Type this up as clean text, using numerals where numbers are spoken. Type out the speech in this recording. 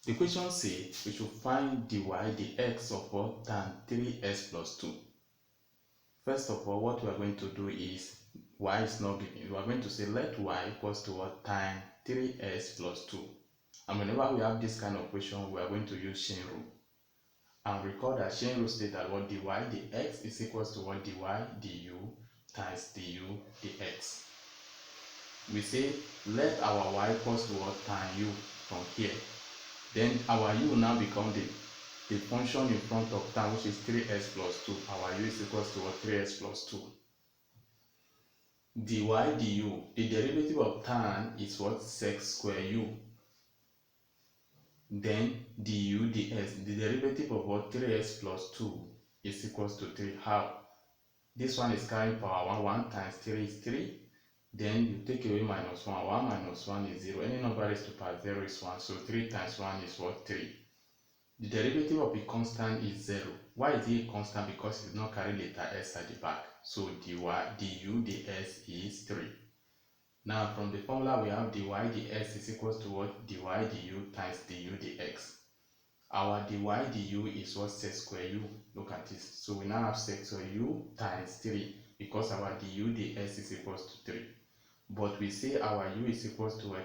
The question says we should find dy dx of what tan 3x plus 2. First of all, what we are going to do is y is not given. We are going to say let y equals to what tan 3x plus 2. And whenever we have this kind of question, we are going to use chain rule. And recall that chain rule states that what dy dx is equals to what dy du times du dx. We say let our y equals to what tan u from here. Then our u will now become the function in front of tan, which is 3x plus 2. Our u is equals to what 3x plus 2. Dy du, the derivative of tan is what sec² u. Then du ds, the derivative of what 3x plus 2 is equals to 3. How? This one is carrying power 1. 1 times 3 is 3. Then you take away minus 1. 1 minus 1 is 0. Any number raised to power 0 is 1. So 3 times 1 is what? 3. The derivative of a constant is 0. Why is it a constant? Because it's not carrying letter s at the back. So du ds is 3. Now from the formula we have dy ds is equals to what? Dy du times du dx. Our dy du is what? sec² u. Look at this. So we now have sec² u times 3 because our du ds is equals to 3. But we say our u is equals to what?